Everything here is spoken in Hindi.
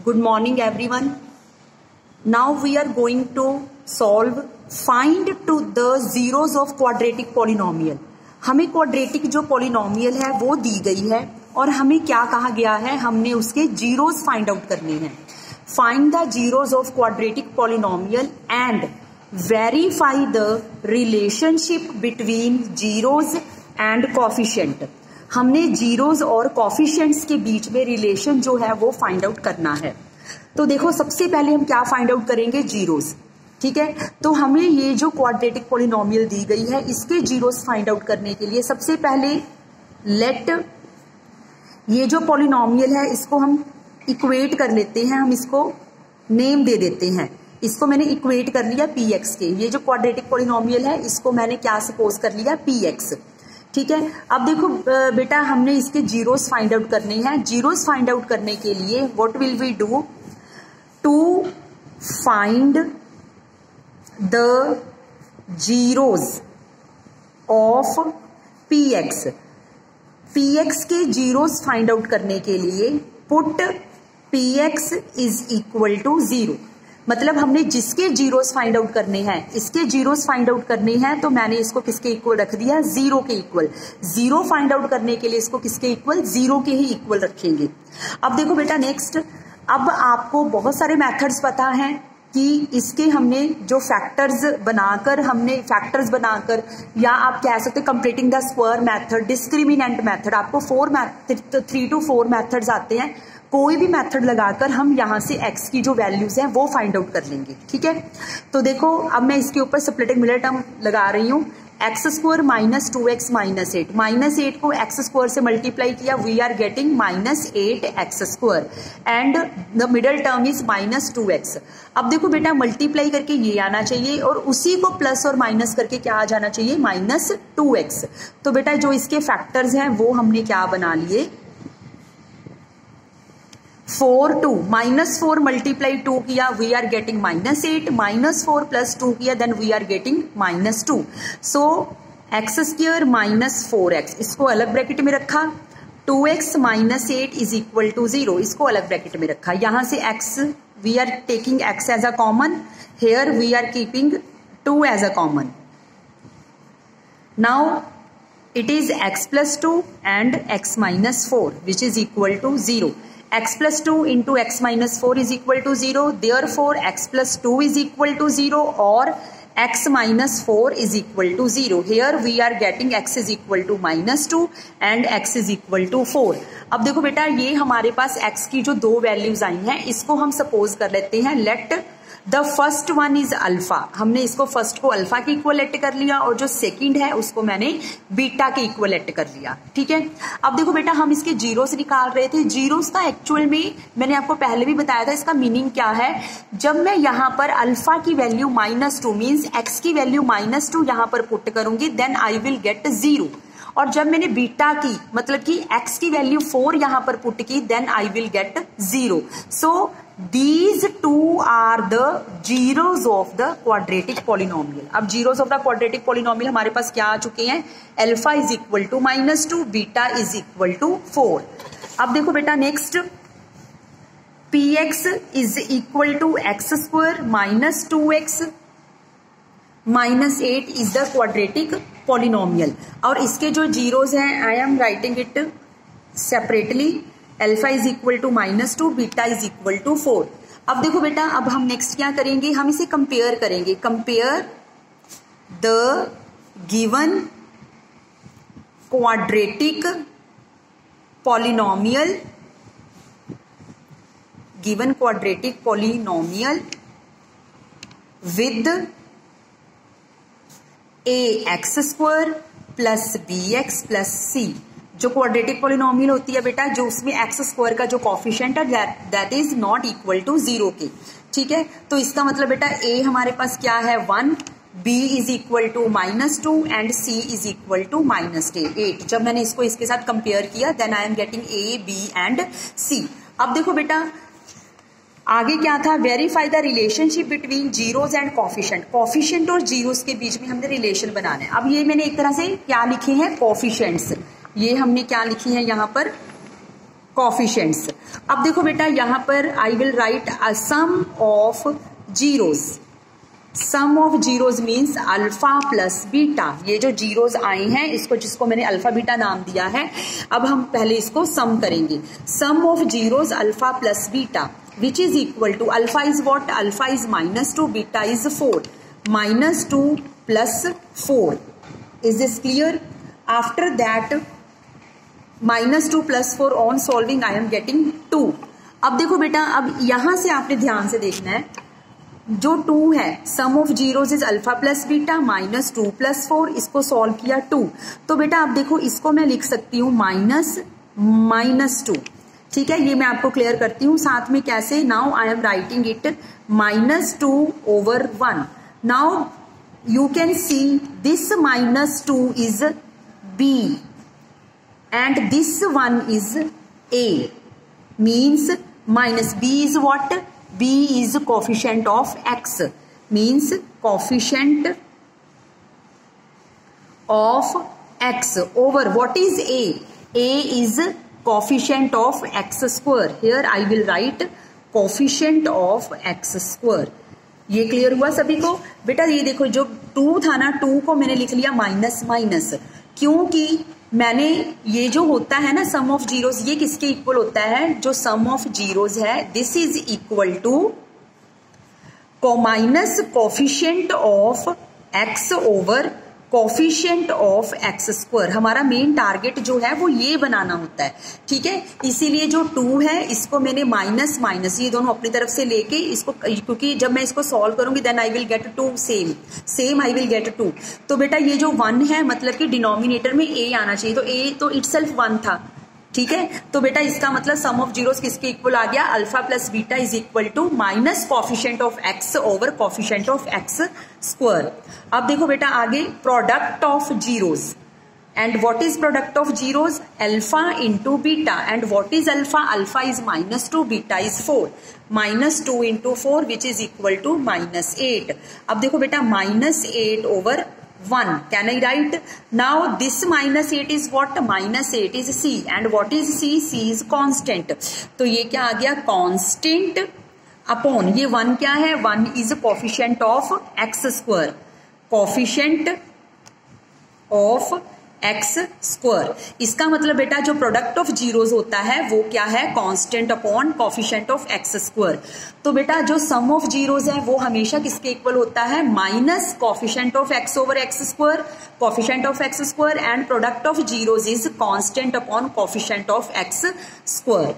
Good morning everyone. Now we are going to find to the zeros of quadratic polynomial. हमें क्वाड्रेटिक जो पॉलिनोमियल है वो दी गई है और हमें क्या कहा गया है, हमने उसके जीरोस फाइंड आउट करने हैं. Find the zeros of quadratic polynomial and verify the relationship between zeros and coefficient. हमने जीरोस और कोफिशिएंट्स के बीच में रिलेशन जो है वो फाइंड आउट करना है. तो देखो सबसे पहले हम क्या फाइंड आउट करेंगे, जीरोस. ठीक है, तो हमें ये जो क्वाड्रेटिक पॉलिनोमियल दी गई है इसके जीरोस फाइंड आउट करने के लिए सबसे पहले लेट ये जो पॉलिनोमियल है इसको हम इक्वेट कर लेते हैं. हम इसको नेम दे देते हैं. इसको मैंने इक्वेट कर लिया px के. ये जो क्वाड्रेटिक पॉलिनोमियल है इसको मैंने क्या सपोज कर लिया, px. ठीक है, अब देखो बेटा हमने इसके जीरोस फाइंड आउट करने हैं. जीरोस फाइंड आउट करने के लिए what will we do, to find the zeros of px. px के जीरोस फाइंड आउट करने के लिए put px is equal to 0. मतलब हमने जिसके जीरोस फाइंड आउट करने हैं, इसके जीरोस फाइंड आउट करने हैं, तो मैंने इसको किसके इक्वल रख दिया, 0 के इक्वल. 0 फाइंड आउट करने के लिए इसको किसके इक्वल, 0 के ही इक्वल रखेंगे. अब देखो बेटा नेक्स्ट, अब आपको बहुत सारे मेथड्स पता हैं कि इसके हमने जो फैक्टर्स बनाकर या आप कह सकते completing the square method, discriminant method, आपको 3 to 4 मेथड्स आते हैं. कोई भी मेथड लगाकर हम यहाँ से x की जो वैल्यूज हैं वो फाइंड आउट कर लेंगे. ठीक है, तो देखो अब मैं इसके ऊपर स्प्लिटिंग मिलर टर्म लगा रही हूँ. X square minus 2x minus 8. Minus 8 को एक्स स्क्वायर से मल्टीप्लाई किया, we are getting minus 8x square and the middle term is minus 2x. अब देखो बेटा मल्टीप्लाई करके ये आना चाहिए और उसी को प्लस और माइनस करके क्या आ जाना चाहिए, माइनस 2x. तो बेटा जो इसके फैक्टर्स हैं वो हमने क्या बना लिए, 4 2 माइनस 4 मल्टीप्लाई 2 किया, we are getting minus 8. Minus 4 plus 2 किया, then we are getting minus 2. So x square minus 4x, इसको अलग ब्रैकेट में रखा. 2x minus 8 is equal to 0, इसको अलग ब्रैकेट में रखा. यहां से x we are taking x as a common, here we are keeping 2 as a common. Now it is x plus 2 and x minus 4 which is equal to 0. x plus 2 into x minus 4 is equal to 0. Therefore x plus 2 is equal to 0 or x minus 4 is equal to 0. Here we are getting x is equal to minus 2 and x is equal to 4. अब देखो बेटा ये हमारे पास x की जो दो वैल्यूज आई हैं इसको हम सपोज कर लेते हैं, let the first one is alpha. हमने इसको फर्स्ट को अल्फा के इक्वल लेट कर लिया और जो सेकंड है उसको मैंने बीटा के इक्वल लेट कर लिया. ठीक है, अब देखो बेटा हम इसके जीरोस निकाल रहे थे. जीरोस का एक्चुअल में मैंने आपको पहले भी बताया था, इसका मीनिंग क्या है. जब मैं यहाँ पर अल्फा की वैल्यू -2 मीन्स एक्स की वैल्यू -2 यहाँ पर पुट करूंगी, देन आई विल गेट 0. और जब मैंने बीटा की मतलब कि x की वैल्यू 4 यहां पर पुट की, then I will get 0. So these two are the zeros of the quadratic polynomial. अब zeros of the quadratic polynomial हमारे पास क्या आ चुके हैं, alpha is equal to -2, beta is equal to 4. अब देखो बेटा next, px is equal to x square minus 2x minus 8 is the quadratic polynomial. और इसके जो जीरोस हैं I am writing it separately. Alpha is equal to -2, beta is equal to 4. अब देखो बेटा अब हम नेक्स्ट क्या करेंगे, हम इसे कंपेयर करेंगे. Compare the given quadratic polynomial, given quadratic polynomial with ax square plus bx plus c. जो क्वाड्रेटिक पॉलिनोमियल होती है बेटा जो उसमें एक्स स्क्वायर का जो कॉफिशिएंट है that is not equal to 0 के. ठीक है, तो इसका मतलब बेटा a हमारे पास क्या है 1, b is equal to -2 and c is equal to -8. जब मैंने इसको इसके साथ कंपेयर किया then I am getting a b and c. अब देखो बेटा आगे क्या था, verify the relationship between zeros and coefficient. Coefficient और जीरोस के बीच में हमने रिलेशन बनाना है. अब ये मैंने एक तरह से क्या लिखे हैं, कॉफिशिएंट्स. ये हमने क्या लिखी है यहाँ पर, कोफिशिएंट्स। अब देखो बेटा यहाँ पर I will write a sum of zeros. Sum of zeros means alpha plus beta. ये जो जीरोज आए हैं इसको, जिसको मैंने अल्फा बीटा नाम दिया है, अब हम पहले इसको सम करेंगे। Sum of zeros alpha plus beta which is equal to, alpha is what, alpha is -2, beta is 4, -2 plus 4। Is this clear? After that -2 plus 4 on solving I am getting 2। अब देखो बेटा, अब यहां से आपने ध्यान से देखना है, जो 2 है sum of zeros is alpha plus beta -2 plus 4, इसको सॉल्व किया 2। तो बेटा अब देखो इसको मैं लिख सकती हूँ -2। ठीक है, ये मैं आपको क्लियर करती हूँ साथ में कैसे। Now I am writing it -2/1। Now you can see this -2 is B and this one is A, means minus B is what? B is coefficient of X, means coefficient of X over what is A? A is coefficient of X square. Here I will write coefficient of X square. ये क्लियर हुआ सभी को? बेटा ये देखो, जो 2 था ना, 2 को मैंने लिख लिया माइनस माइनस, क्योंकि मैंने ये जो होता है ना सम ऑफ जीरोज, ये किसके इक्वल होता है? जो सम ऑफ जीरोज है this is equal to minus coefficient of x over coefficient of x square. हमारा मेन टारगेट जो है वो ये बनाना होता है। ठीक है, इसीलिए जो 2 है इसको मैंने माइनस माइनस ये दोनों अपनी तरफ से लेके इसको, क्योंकि जब मैं इसको सॉल्व करूंगी then I will get 2 same I will get 2। तो बेटा ये जो 1 है मतलब कि डिनोमिनेटर में a आना चाहिए, तो a तो इटसेल्फ 1 था। ठीक है, तो बेटा इसका मतलब सम ऑफ जीरोस किसके इक्वल आ गया? Alpha plus beta is equal to minus coefficient of x over coefficient of x square. अब देखो बेटा आगे, product of zeros, and what is product of zeros? Alpha into beta, and what is alpha? Alpha is -2, beta is 4, -2 into 4 which is equal to -8। अब देखो बेटा -8 over 1, can I write? Now this -8 is what? -8 is C, and what is C? C is constant. तो ये क्या आ गया? constant अपॉन ये 1 क्या है? 1 is coefficient of x square, coefficient of x square. इसका मतलब बेटा जो प्रोडक्ट ऑफ जीरोज होता है वो क्या है? Constant upon coefficient of x square. तो बेटा जो सम ऑफ जीरोज है वो हमेशा किसके इक्वल होता है? Minus coefficient of x over x square, coefficient of x square, and product of zeros is constant upon coefficient of x square.